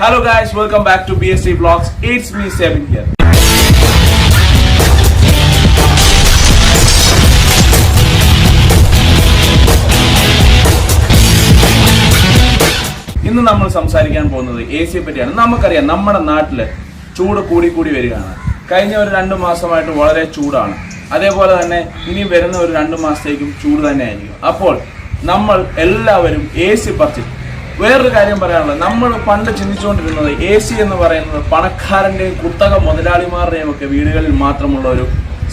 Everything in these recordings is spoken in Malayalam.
Hello guys, welcome back to BS3VLOGS. It's me Sevin here. ഇന്ന് നമ്മൾ സംസാരിക്കാൻ പോകുന്നത് AC പറ്റിയാണ്. നമുക്കറിയാം നമ്മുടെ നാട്ടില് ചൂട് കൂടി വരികയാണ്. കഴിഞ്ഞ ഒരു 2 മാസമായിട്ട് വളരെ ചൂടാണ്. അതേപോലെ തന്നെ ഇനി വരുന്ന ഒരു 2 മാസത്തേക്കും ചൂട് തന്നെയായിരിക്കും. അപ്പോൾ നമ്മൾ എല്ലാവരും AC പർച്ചേസ്. വേറൊരു കാര്യം പറയാനുള്ളത്, നമ്മൾ പണ്ട് ചിന്തിച്ചുകൊണ്ടിരുന്നത് AC എന്ന് പറയുന്നത് പണക്കാരന്റെയും കുത്തക മുതലാളിമാരുടെയും ഒക്കെ വീടുകളിൽ മാത്രമുള്ള ഒരു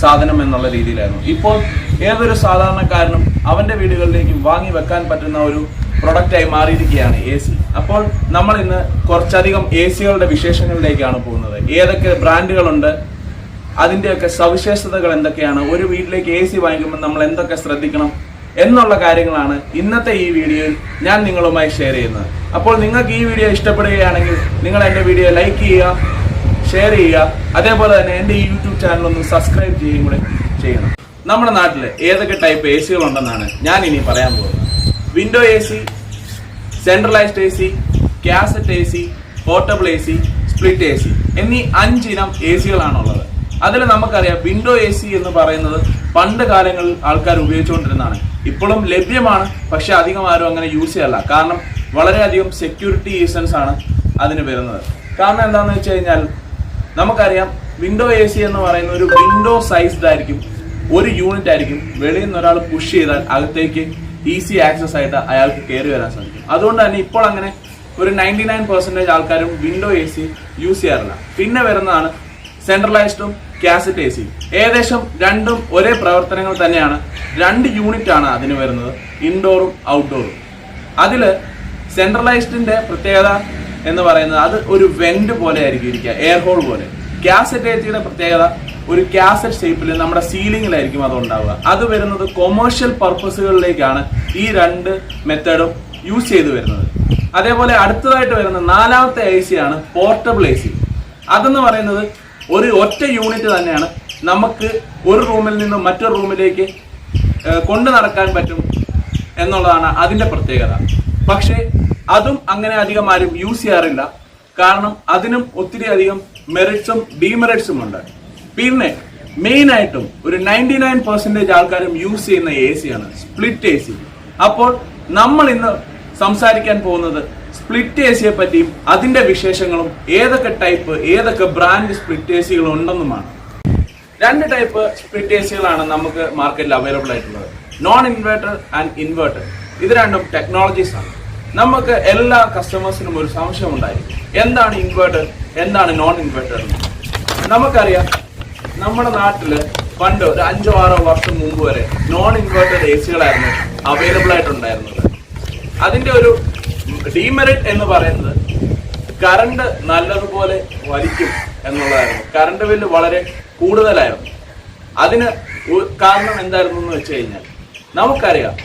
സാധനം എന്നുള്ള രീതിയിലായിരുന്നു. ഇപ്പോൾ ഏതൊരു സാധാരണക്കാരനും അവന്റെ വീടുകളിലേക്ക് വാങ്ങി വെക്കാൻ പറ്റുന്ന ഒരു പ്രൊഡക്റ്റായി മാറിയിരിക്കുകയാണ് AC. അപ്പോൾ നമ്മൾ ഇന്ന് കുറച്ചധികം ACകളുടെ വിശേഷങ്ങളിലേക്കാണ് പോകുന്നത്. ഏതൊക്കെ ബ്രാൻഡുകളുണ്ട്, അതിൻ്റെയൊക്കെ സവിശേഷതകൾ എന്തൊക്കെയാണ്, ഒരു വീട്ടിലേക്ക് AC വാങ്ങിക്കുമ്പോൾ നമ്മൾ എന്തൊക്കെ ശ്രദ്ധിക്കണം എന്നുള്ള കാര്യങ്ങളാണ് ഇന്നത്തെ ഈ വീഡിയോയിൽ ഞാൻ നിങ്ങളുമായി ഷെയർ ചെയ്യുന്നത്. അപ്പോൾ നിങ്ങൾക്ക് ഈ വീഡിയോ ഇഷ്ടപ്പെടുകയാണെങ്കിൽ നിങ്ങൾ എൻ്റെ വീഡിയോ ലൈക്ക് ചെയ്യുക, ഷെയർ ചെയ്യുക, അതേപോലെ തന്നെ എൻ്റെ ഈ യൂട്യൂബ് ചാനൽ ഒന്ന് സബ്സ്ക്രൈബ് ചെയ്യുകയും കൂടെ ചെയ്യണം. നമ്മുടെ നാട്ടിൽ ഏതൊക്കെ ടൈപ്പ് ACകൾ ഉണ്ടെന്നാണ് ഞാൻ ഇനി പറയാൻ പോകുന്നത്. Window AC, centralised AC, cassette AC, portable AC, split AC എന്നീ 5 ഇനം ACകളാണുള്ളത്. അതിൽ നമുക്കറിയാം വിൻഡോ AC എന്ന് പറയുന്നത് പണ്ട് കാലങ്ങളിൽ ആൾക്കാർ ഉപയോഗിച്ചുകൊണ്ടിരുന്നതാണ്. ഇപ്പോഴും ലഭ്യമാണ്, പക്ഷെ അധികം ആരും അങ്ങനെ യൂസ് ചെയ്യല്ല. കാരണം വളരെയധികം സെക്യൂരിറ്റി റീസൺസ് ആണ് അതിന് വരുന്നത്. കാരണം എന്താണെന്ന് വെച്ച് കഴിഞ്ഞാൽ നമുക്കറിയാം വിൻഡോ AC എന്ന് പറയുന്ന ഒരു വിൻഡോ സൈസ്ഡ് ആയിരിക്കും, ഒരു യൂണിറ്റ് ആയിരിക്കും. വെളിയിൽ നിന്ന് ഒരാൾ പുഷ് ചെയ്താൽ അകത്തേക്ക് ഈസി ആക്സസ് ആയിട്ട് അയാൾക്ക് കയറി വരാൻ സാധിക്കും. അതുകൊണ്ട് തന്നെ ഇപ്പോൾ അങ്ങനെ ഒരു 99% ആൾക്കാരും വിൻഡോ AC യൂസ് ചെയ്യാറില്ല. പിന്നെ വരുന്നതാണ് സെൻട്രലൈസ്ഡും കാസറ്റ് AC. ഏകദേശം രണ്ടും ഒരേ പ്രവർത്തനങ്ങൾ തന്നെയാണ്. 2 യൂണിറ്റ് ആണ് അതിന് വരുന്നത്, ഇൻഡോറും ഔട്ട്ഡോറും. അതില് സെൻട്രലൈസ്ഡിന്റെ പ്രത്യേകത എന്ന് പറയുന്നത് അത് ഒരു വെന്റ് പോലെ ആയിരിക്കും ഇരിക്കുക, എയർ ഹോൾ പോലെ. കാസറ്റ് ACയുടെ പ്രത്യേകത ഒരു കാസറ്റ് ഷേപ്പിൽ നമ്മുടെ സീലിംഗിലായിരിക്കും അത് ഉണ്ടാവുക. അത് വരുന്നത് കൊമേഴ്ഷ്യൽ പർപ്പസുകളിലേക്കാണ് ഈ 2 മെത്തേഡും യൂസ് ചെയ്തു വരുന്നത്. അതേപോലെ അടുത്തതായിട്ട് വരുന്ന 4ാമത്തെ AC ആണ് പോർട്ടബിൾ AC. അതെന്ന് പറയുന്നത് ഒരു ഒറ്റ യൂണിറ്റ് തന്നെയാണ്, നമുക്ക് ഒരു റൂമിൽ നിന്ന് മറ്റൊരു റൂമിലേക്ക് കൊണ്ടു നടക്കാൻ പറ്റും എന്നുള്ളതാണ് അതിന്റെ പ്രത്യേകത. പക്ഷേ അതും അങ്ങനെ അധികം ആരും യൂസ് ചെയ്യാറില്ല. കാരണം അതിനും ഒത്തിരി അധികം മെറിറ്റ്സും ഡീമെറിറ്റ്സും ഉണ്ട്. പിന്നെ മെയിൻ ആയിട്ടും ഒരു 99% ആൾക്കാരും യൂസ് ചെയ്യുന്ന AC ആണ് സ്പ്ലിറ്റ് AC. അപ്പോൾ നമ്മൾ ഇന്ന് സംസാരിക്കാൻ പോകുന്നത് സ്പ്ലിറ്റ് ACയെ പറ്റിയും അതിന്റെ വിശേഷങ്ങളും ഏതൊക്കെ ടൈപ്പ് ഏതൊക്കെ ബ്രാൻഡ് സ്പ്ലിറ്റ് ACകൾ ഉണ്ടെന്നുമാണ്. 2 ടൈപ്പ് സ്പ്ലിറ്റ് ACകളാണ് നമുക്ക് മാർക്കറ്റിൽ അവൈലബിൾ ആയിട്ടുള്ളത്, നോൺ ഇൻവെർട്ടർ ആൻഡ് ഇൻവെർട്ടർ. ഇത് രണ്ടും ടെക്നോളജീസ് ആണ്. നമുക്ക് എല്ലാ കസ്റ്റമേഴ്സിനും ഒരു സംശയം ഉണ്ടായിരിക്കും, എന്താണ് ഇൻവെർട്ടർ, എന്താണ് നോൺ ഇൻവെർട്ടർ. നമുക്കറിയാം നമ്മുടെ നാട്ടില് പണ്ട് ഒരു 5-6 വർഷം മുമ്പ് വരെ നോൺ ഇൻവെർട്ടർ ACകളായിരുന്നു അവൈലബിൾ ആയിട്ടുണ്ടായിരുന്നത്. അതിന്റെ ഒരു ഡീമെറിറ്റ് എന്ന് പറയുന്നത് കറണ്ട് നല്ലതുപോലെ വലിക്കും എന്നുള്ളതായിരുന്നു. കറണ്ട് ബില്ല് വളരെ കൂടുതലായിരുന്നു. അതിന് കാരണം എന്തായിരുന്നു എന്ന് വെച്ച് കഴിഞ്ഞാൽ നമുക്കറിയാം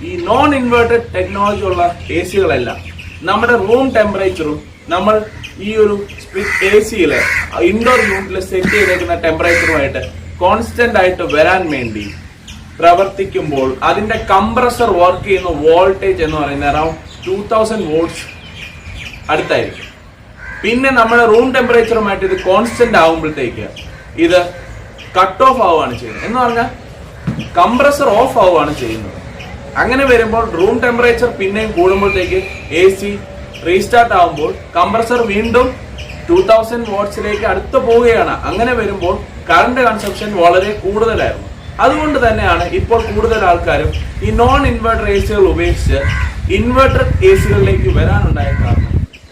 ഈ നോൺ ഇൻവേർട്ടഡ് ടെക്നോളജി ഉള്ള ACകളെല്ലാം നമ്മുടെ റൂം ടെമ്പറേച്ചറും നമ്മൾ ഈ ഒരു സ്പ്ലിറ്റ് ACയില് ഇൻഡോർ യൂണിറ്റിൽ സെറ്റ് ചെയ്തേക്കുന്ന ടെമ്പറേച്ചറുമായിട്ട് കോൺസ്റ്റന്റ് ആയിട്ട് വരാൻ വേണ്ടി പ്രവർത്തിക്കുമ്പോൾ അതിന്റെ കംപ്രസർ വർക്ക് ചെയ്യുന്ന വോൾട്ടേജ് എന്ന് പറയുന്നത് അറൌണ്ട് 2000 വോൾട്ട്സ് അടുത്തായിരിക്കും. പിന്നെ നമ്മുടെ റൂം ടെമ്പറേച്ചറുമായിട്ട് ഇത് കോൺസ്റ്റന്റ് ആകുമ്പോഴത്തേക്ക് ഇത് കട്ട് ഓഫ് ആവുകയാണ് ചെയ്യുന്നത്. എന്ന് പറഞ്ഞാൽ കംപ്രസർ ഓഫ് ആവുകയാണ് ചെയ്യുന്നത്. അങ്ങനെ വരുമ്പോൾ റൂം ടെമ്പറേച്ചർ പിന്നെയും കൂടുമ്പോഴത്തേക്ക് AC റീസ്റ്റാർട്ട് ആകുമ്പോൾ കംപ്രസർ വീണ്ടും 2000 വോൾട്ട്സിലേക്ക് അടുത്ത് പോവുകയാണ്. അങ്ങനെ വരുമ്പോൾ കറണ്ട് കൺസപ്ഷൻ വളരെ കൂടുതലായിരുന്നു. അതുകൊണ്ട് തന്നെയാണ് ഇപ്പോൾ കൂടുതൽ ആൾക്കാരും ഈ നോൺ ഇൻവെർട്ടർ ACകൾ ഉപേക്ഷിച്ച് ഇൻവെർട്ടർ ACകളിലേക്ക് വരാനുണ്ടായ കാരണം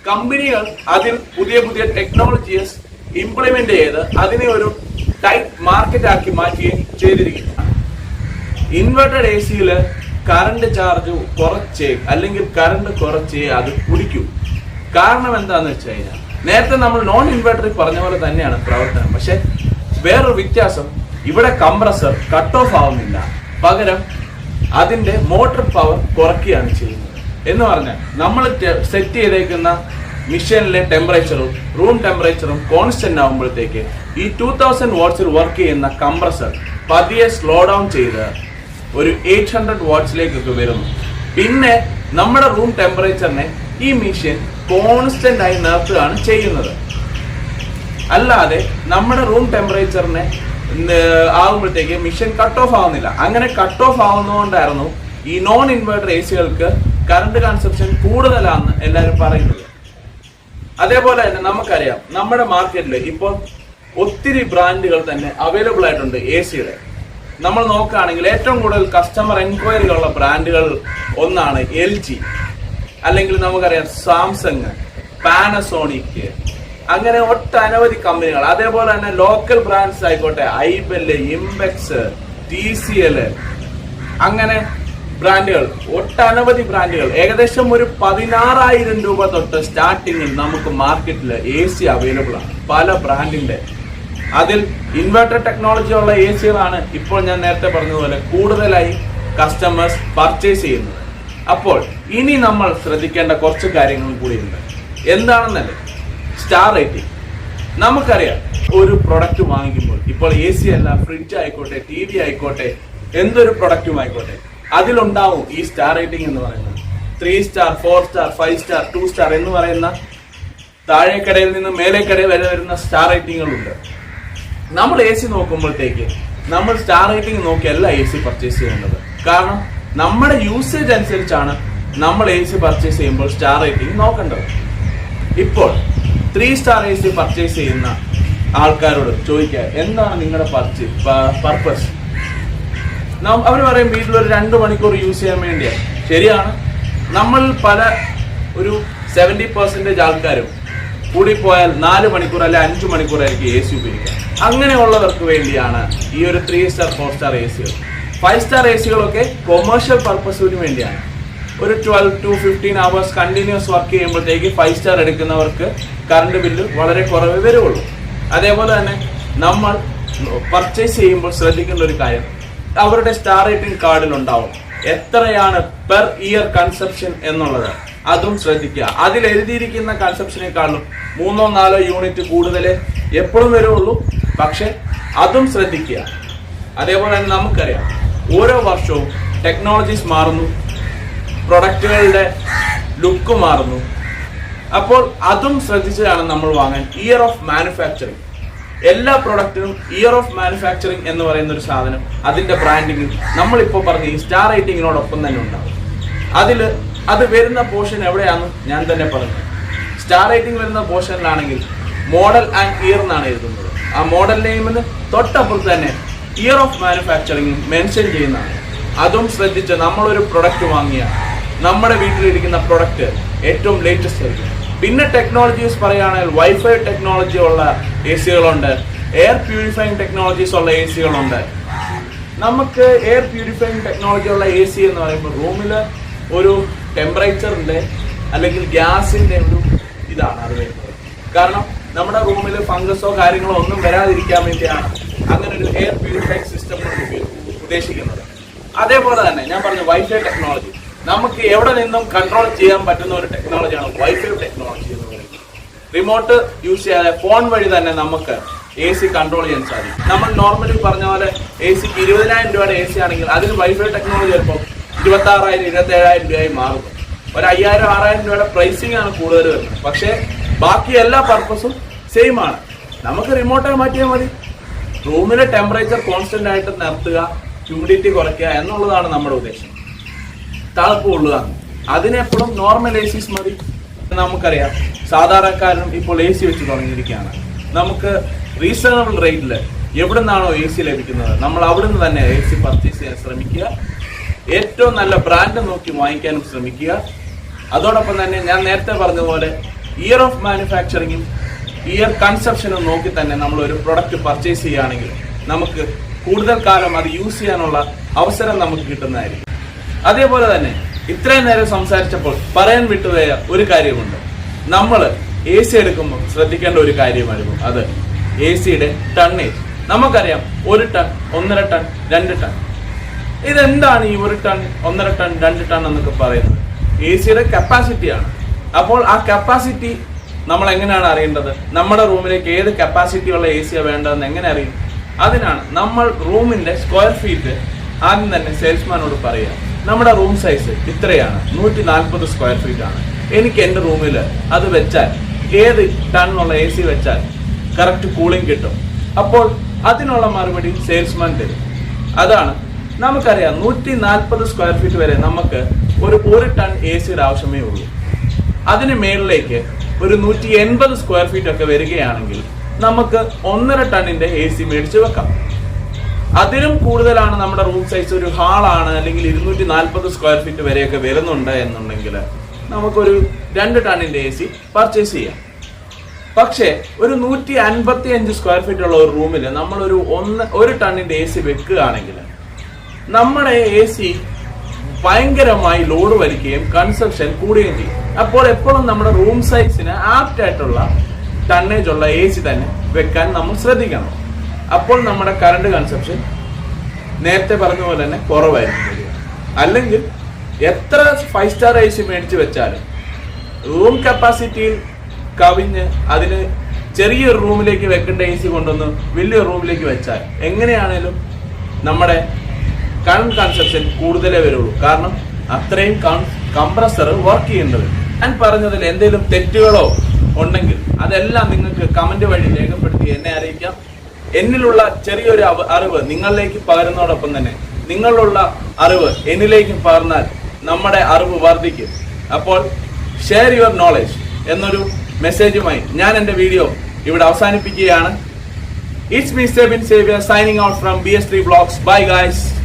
കമ്പനികൾ അതിൽ പുതിയ ടെക്നോളജീസ് ഇംപ്ലിമെന്റ് ചെയ്ത് അതിനെ ഒരു ടൈറ്റ് മാർക്കറ്റ് ആക്കി മാറ്റുകയും ചെയ്തിരിക്കുന്നു. ഇൻവെർട്ടർ ACയില് കറണ്ട് ചാർജ് കുറച്ച് അല്ലെങ്കിൽ കറണ്ട് കുറച്ച് അത് കുടിക്കും. കാരണം എന്താന്ന് വെച്ച് കഴിഞ്ഞാൽ നേരത്തെ നമ്മൾ നോൺ ഇൻവെർട്ടറിൽ പറഞ്ഞ പോലെ തന്നെയാണ് പ്രവർത്തനം. പക്ഷെ വേറൊരു വ്യത്യാസം, ഇവിടെ കംപ്രസർ കട്ട് ഓഫ് ആവുന്നില്ല, പകരം അതിന്റെ മോട്ടോർ പവർ കുറയ്ക്കുകയാണ് ചെയ്യുന്നത്. എന്ന് പറഞ്ഞാൽ നമ്മൾ സെറ്റ് ചെയ്തേക്കുന്ന മെഷീനിലെ ടെമ്പറേച്ചറും റൂം ടെമ്പറേച്ചറും കോൺസ്റ്റന്റ് ആകുമ്പോഴത്തേക്ക് ഈ 2000 വാട്ട്സിൽ വർക്ക് ചെയ്യുന്ന കംപ്രസർ പതിയെ സ്ലോ ഡൗൺ ചെയ്ത് ഒരു 800 വാട്ട്സിലേക്കൊക്കെ വരുന്നു. പിന്നെ നമ്മുടെ റൂം ടെമ്പറേച്ചറിനെ ഈ മെഷീൻ കോൺസ്റ്റന്റ് ആയി നിർത്തുകയാണ് ചെയ്യുന്നത്. അല്ലാതെ നമ്മുടെ റൂം ടെമ്പറേച്ചറിനെ ആകുമ്പോഴത്തേക്ക് മെഷീൻ കട്ട് ഓഫ് ആവുന്നില്ല. അങ്ങനെ കട്ട് ഓഫ് ആവുന്നതുകൊണ്ടായിരുന്നു ഈ നോൺ ഇൻവേർട്ടർ എ സികൾക്ക് കറണ്ട് കൺസപ്ഷൻ കൂടുതലാണെന്ന് എല്ലാവരും പറയുന്നത്. അതേപോലെ തന്നെ നമുക്കറിയാം നമ്മുടെ മാർക്കറ്റിൽ ഇപ്പോൾ ഒത്തിരി ബ്രാൻഡുകൾ തന്നെ അവൈലബിൾ ആയിട്ടുണ്ട് എ സിയുടെ. നമ്മൾ നോക്കുകയാണെങ്കിൽ ഏറ്റവും കൂടുതൽ കസ്റ്റമർ എൻക്വയറികളുള്ള ബ്രാൻഡുകൾ ഒന്നാണ് LG, അല്ലെങ്കിൽ നമുക്കറിയാം സാംസങ്, പാനസോണിക്, അങ്ങനെ ഒട്ടനവധി കമ്പനികൾ. അതേപോലെ തന്നെ ലോക്കൽ ബ്രാൻഡ്സ് ആയിക്കോട്ടെ, ഐബെൽ, ഇംബെക്സ്, TCL, അങ്ങനെ ബ്രാൻഡുകൾ, ഒട്ടനവധി ബ്രാൻഡുകൾ. ഏകദേശം ഒരു 16,000 രൂപ തൊട്ട് സ്റ്റാർട്ടിങ്ങിൽ നമുക്ക് മാർക്കറ്റിൽ എ സി അവൈലബിൾ ആണ്, പല ബ്രാൻഡിന്റെ. അതിൽ ഇൻവെർട്ടർ ടെക്നോളജി ഉള്ള എ സികളാണ് ഇപ്പോൾ ഞാൻ നേരത്തെ പറഞ്ഞതുപോലെ കൂടുതലായി കസ്റ്റമേഴ്സ് പർച്ചേസ് ചെയ്യുന്നത്. അപ്പോൾ ഇനി നമ്മൾ ശ്രദ്ധിക്കേണ്ട കുറച്ച് കാര്യങ്ങളും കൂടിയുണ്ട്. എന്താണെന്നല്ലേ, സ്റ്റാർ റേറ്റിംഗ്. നമുക്കറിയാം ഒരു പ്രൊഡക്റ്റ് വാങ്ങിക്കുമ്പോൾ, ഇപ്പോൾ എ സി അല്ല, ഫ്രിഡ്ജ് ആയിക്കോട്ടെ, TV ആയിക്കോട്ടെ, എന്തൊരു പ്രൊഡക്റ്റും ആയിക്കോട്ടെ, അതിലുണ്ടാവും ഈ സ്റ്റാർ റേറ്റിംഗ് എന്ന് പറയുന്നത്. 3 സ്റ്റാർ, 4 സ്റ്റാർ, 5 സ്റ്റാർ, 2 സ്റ്റാർ എന്ന് പറയുന്ന താഴേക്കടയിൽ നിന്ന് മേലേക്കടയിൽ വരെ വരുന്ന സ്റ്റാർ റേറ്റിംഗുകളുണ്ട്. നമ്മൾ എ സി നോക്കുമ്പോഴത്തേക്ക് നമ്മൾ സ്റ്റാർ റേറ്റിംഗ് നോക്കിയല്ല എ സി പർച്ചേസ് ചെയ്യേണ്ടത്. കാരണം നമ്മുടെ യൂസേജ് അനുസരിച്ചാണ് നമ്മൾ എ സി പർച്ചേസ് ചെയ്യുമ്പോൾ സ്റ്റാർ റേറ്റിംഗ് നോക്കേണ്ടത്. ഇപ്പോൾ 3 സ്റ്റാർ എ സി പർച്ചേസ് ചെയ്യുന്ന ആൾക്കാരോട് ചോദിക്കുക, എന്താണ് നിങ്ങളുടെ പർപ്പസ്? അവർ പറയും വീട്ടിൽ ഒരു 2 മണിക്കൂർ യൂസ് ചെയ്യാൻ വേണ്ടിയാണ്. ശരിയാണ്. നമ്മൾ ഒരു 70% ആൾക്കാരും കൂടിപ്പോയാൽ 4 മണിക്കൂർ അല്ലെ 5 മണിക്കൂറായിരിക്കും എ സി ഉപയോഗിക്കുക. അങ്ങനെയുള്ളവർക്ക് വേണ്ടിയാണ് ഈ ഒരു 3 സ്റ്റാർ 4 സ്റ്റാർ എ സികൾ. 5 സ്റ്റാർ എ സികളൊക്കെ കൊമേഴ്ഷ്യൽ പർപ്പസിന് വേണ്ടിയാണ്. ഒരു 12 to 15 hours കണ്ടിന്യൂസ് വർക്ക് ചെയ്യുമ്പോഴത്തേക്ക് 5 സ്റ്റാർ എടുക്കുന്നവർക്ക് കറണ്ട് ബില്ല് വളരെ കുറവേ വരുള്ളൂ. അതേപോലെ തന്നെ നമ്മൾ പർച്ചേസ് ചെയ്യുമ്പോൾ ശ്രദ്ധിക്കേണ്ട ഒരു കാര്യം, അവരുടെ സ്റ്റാർ റേറ്റിംഗ് കാർഡിൽ ഉണ്ടാവും എത്രയാണ് പെർ ഇയർ കൺസപ്ഷൻ എന്നുള്ളത്. അതും ശ്രദ്ധിക്കുക. അതിൽ എഴുതിയിരിക്കുന്ന കൺസപ്ഷനേക്കാളും 3-4 യൂണിറ്റ് കൂടുതൽ എപ്പോഴും വരുള്ളൂ. പക്ഷെ അതും ശ്രദ്ധിക്കുക. അതേപോലെ തന്നെ നമുക്കറിയാം ഓരോ വർഷവും ടെക്നോളജീസ് മാറുന്നു, പ്രൊഡക്റ്റുകളുടെ ലുക്ക് മാറുന്നു. അപ്പോൾ അതും ശ്രദ്ധിച്ചാണ് നമ്മൾ വാങ്ങാൻ. ഇയർ ഓഫ് മാനുഫാക്ചറിങ്, എല്ലാ പ്രൊഡക്റ്റിനും ഇയർ ഓഫ് മാനുഫാക്ചറിങ് എന്ന് പറയുന്ന ഒരു സാധനം അതിന്റെ ബ്രാൻഡിങ് നമ്മളിപ്പോൾ പറഞ്ഞ ഈ സ്റ്റാർ റേറ്റിങ്ങിനോടൊപ്പം തന്നെ ഉണ്ടാവും. അത് വരുന്ന പോർഷൻ എവിടെയാണെന്ന് ഞാൻ തന്നെ പറഞ്ഞു. സ്റ്റാർ റേറ്റിംഗ് വരുന്ന പോർഷനിലാണെങ്കിൽ മോഡൽ ആൻഡ് ഇയർ എന്നാണ് എഴുതുന്നത്. ആ മോഡൽ നെയിമിന് തൊട്ടപ്പുറത്ത് തന്നെ ഇയർ ഓഫ് മാനുഫാക്ചറിങ് മെൻഷൻ ചെയ്യുന്നതാണ്. അതും ശ്രദ്ധിച്ച് നമ്മളൊരു പ്രൊഡക്റ്റ് വാങ്ങിയാൽ നമ്മുടെ വീട്ടിലിരിക്കുന്ന പ്രൊഡക്റ്റ് ഏറ്റവും ലേറ്റസ്റ്റ് ആയിരിക്കും. പിന്നെ ടെക്നോളജീസ് പറയുകയാണെങ്കിൽ വൈഫൈ ടെക്നോളജി ഉള്ള എ സികളുണ്ട്, എയർ പ്യൂരിഫൈങ് ടെക്നോളജീസ് ഉള്ള എ സികളുണ്ട്. നമുക്ക് എയർ പ്യൂരിഫൈങ് ടെക്നോളജി ഉള്ള എ സി എന്ന് പറയുമ്പോൾ റൂമിൽ ഒരു ടെമ്പറേച്ചറിന്റെ അല്ലെങ്കിൽ ഗ്യാസിന്റെ ഒരു ഇതാണ് അത് വരുന്നത്. കാരണം നമ്മുടെ റൂമിൽ ഫംഗസോ കാര്യങ്ങളോ ഒന്നും വരാതിരിക്കാൻ വേണ്ടിയാണ് അങ്ങനെ ഒരു എയർ പ്യൂരിഫൈങ് സിസ്റ്റം ഉദ്ദേശിക്കുന്നത്. അതേപോലെ തന്നെ ഞാൻ പറഞ്ഞു വൈഫൈ ടെക്നോളജി, നമുക്ക് എവിടെ നിന്നും കൺട്രോൾ ചെയ്യാൻ പറ്റുന്ന ഒരു ടെക്നോളജിയാണ് വൈഫൈ ടെക്നോളജി എന്ന് പറയുന്നത്. റിമോട്ട് യൂസ് ചെയ്യാതെ ഫോൺ വഴി തന്നെ നമുക്ക് എ സി കൺട്രോൾ ചെയ്യാൻ സാധിക്കും. നമ്മൾ നോർമലി പറഞ്ഞ പോലെ എ സിക്ക് 20,000 രൂപയുടെ എ സി ആണെങ്കിൽ അതിന് വൈഫൈ ടെക്നോളജി ചിലപ്പോൾ 26,000, 27,000 രൂപയായി മാറും. ഒരു 5,000-6,000 രൂപയുടെ പ്രൈസിംഗ് ആണ് കൂടുതൽ വരുന്നത്. പക്ഷേ ബാക്കി എല്ലാ പർപ്പസും സെയിം ആണ്. നമുക്ക് റിമോട്ടായി മാറ്റിയാൽ മതി. റൂമിലെ ടെമ്പറേച്ചർ കോൺസ്റ്റന്റ് ആയിട്ട് നിർത്തുക, ഹ്യൂമിഡിറ്റി കുറയ്ക്കുക എന്നുള്ളതാണ് നമ്മുടെ ഉദ്ദേശം. തണുപ്പ് കൊള്ളുക, അതിനെപ്പോഴും നോർമൽ എ സിസ് മതി. നമുക്കറിയാം സാധാരണക്കാരനും ഇപ്പോൾ എ സി വെച്ച് തുടങ്ങിയിരിക്കുകയാണ്. നമുക്ക് റീസണബിൾ റേറ്റിൽ എവിടെ നിന്നാണോ എ സി ലഭിക്കുന്നത് നമ്മൾ അവിടുന്ന് തന്നെ എ സി പർച്ചേസ് ചെയ്യാൻ ശ്രമിക്കുക. ഏറ്റവും നല്ല ബ്രാൻഡ് നോക്കി വാങ്ങിക്കാനും ശ്രമിക്കുക. അതോടൊപ്പം തന്നെ ഞാൻ നേരത്തെ പറഞ്ഞതുപോലെ ഇയർ ഓഫ് മാനുഫാക്ചറിങ്ങും ഇയർ കൺസപ്ഷനും നോക്കി തന്നെ നമ്മൾ ഒരു പ്രൊഡക്റ്റ് പർച്ചേസ് ചെയ്യുകയാണെങ്കിൽ നമുക്ക് കൂടുതൽ കാലം അത് യൂസ് ചെയ്യാനുള്ള അവസരം നമുക്ക് കിട്ടുന്നതായിരിക്കും. അതേപോലെ തന്നെ ഇത്രയും നേരം സംസാരിച്ചപ്പോൾ പറയാൻ വിട്ടുപോയ ഒരു കാര്യമുണ്ട്. നമ്മൾ എ സി എടുക്കുമ്പോൾ ശ്രദ്ധിക്കേണ്ട ഒരു കാര്യമായിരുന്നു അത് എ സിയുടെ ടണ്ണേജ്. നമുക്കറിയാം 1 ടൺ, 1.5 ടൺ, 2 ടൺ. ഇതെന്താണ് ഈ 1 ടൺ, 1.5 ടൺ, 2 ടൺ എന്നൊക്കെ പറയുന്നത്? എ സിയുടെ കപ്പാസിറ്റിയാണ്. അപ്പോൾ ആ കപ്പാസിറ്റി നമ്മൾ എങ്ങനെയാണ് അറിയേണ്ടത്? നമ്മുടെ റൂമിലേക്ക് ഏത് കപ്പാസിറ്റി ഉള്ള എ സിയാണ് വേണ്ടതെന്ന് എങ്ങനെ അറിയും? അതിനാണ് നമ്മൾ റൂമിന്റെ സ്ക്വയർ ഫീറ്റ് ആദ്യം തന്നെ സെയിൽസ്മാനോട് പറയുക. നമ്മുടെ റൂം സൈസ് ഇത്രയാണ്, 140 സ്ക്വയർ ഫീറ്റ് ആണ്. എനിക്ക് എൻ്റെ റൂമിൽ അത് വെച്ചാൽ ഏത് ടണ്ണുള്ള AC വെച്ചാൽ കറക്റ്റ് കൂളിംഗ് കിട്ടും? അപ്പോൾ അതിനുള്ള മറുപടി സെയിൽസ്മാൻ തരും. അതാണ് നമുക്കറിയാം 140 സ്ക്വയർ ഫീറ്റ് വരെ നമുക്ക് ഒരു ടൺ AC ആവശ്യമേ ഉള്ളൂ. അതിന് മേളിലേക്ക് ഒരു 180 സ്ക്വയർ ഫീറ്റ് ഒക്കെ വരികയാണെങ്കിൽ നമുക്ക് 1.5 ടണ്ണിന്റെ AC മേടിച്ച് വെക്കാം. അതിലും കൂടുതലാണ് നമ്മുടെ റൂം സൈസ്, ഒരു ഹാളാണ് അല്ലെങ്കിൽ 240 സ്ക്വയർ ഫീറ്റ് വരെയൊക്കെ വരുന്നുണ്ട് എന്നുണ്ടെങ്കിൽ നമുക്കൊരു 2 ടണ്ണിന്റെ AC പർച്ചേസ് ചെയ്യാം. പക്ഷേ ഒരു 155 സ്ക്വയർ ഫീറ്റ് ഉള്ള ഒരു റൂമിൽ നമ്മൾ ഒരു ടണ്ണിന്റെ AC വെക്കുകയാണെങ്കിൽ നമ്മുടെ AC ഭയങ്കരമായി ലോഡ് വലിക്കുകയും കൺസപ്ഷൻ കൂടുകയും ചെയ്യും. അപ്പോൾ എപ്പോഴും നമ്മുടെ റൂം സൈസിന് ആപ്റ്റ് ആയിട്ടുള്ള ടണ്ണേജ് ഉള്ള AC തന്നെ വെക്കാൻ നമ്മൾ ശ്രദ്ധിക്കണം. അപ്പോൾ നമ്മുടെ കറണ്ട് കൺസപ്ഷൻ നേരത്തെ പറഞ്ഞ പോലെ തന്നെ കുറവായിരിക്കും. അല്ലെങ്കിൽ എത്ര 5 സ്റ്റാർ AC മേടിച്ച് വെച്ചാലും റൂം കപ്പാസിറ്റിയിൽ കവിഞ്ഞ് അതിന് ചെറിയൊരു റൂമിലേക്ക് വെക്കേണ്ട AC കൊണ്ടൊന്ന് വലിയൊരു റൂമിലേക്ക് വെച്ചാൽ എങ്ങനെയാണേലും നമ്മുടെ കറണ്ട് കൺസപ്ഷൻ കൂടുതലേ വരുള്ളൂ. കാരണം അത്രയും കംപ്രസർ വർക്ക് ചെയ്യുന്നത്. ഞാൻ പറഞ്ഞതിൽ എന്തെങ്കിലും തെറ്റുകളോ ഉണ്ടെങ്കിൽ അതെല്ലാം നിങ്ങൾക്ക് കമന്റ് വഴി രേഖപ്പെടുത്തി എന്നെ അറിയിക്കാം. എന്നിലുള്ള ചെറിയൊരു അറിവ് നിങ്ങളിലേക്ക് പകരുന്നതോടൊപ്പം തന്നെ നിങ്ങളുള്ള അറിവ് എന്നിലേക്കും പകർന്നാൽ നമ്മുടെ അറിവ് വർദ്ധിക്കും. അപ്പോൾ ഷെയർ യുവർ നോളജ് എന്നൊരു മെസ്സേജുമായി ഞാൻ എൻ്റെ വീഡിയോ ഇവിടെ അവസാനിപ്പിക്കുകയാണ്. It's me Sebin Xavier signing out from BS3VLOGS. Bye guys.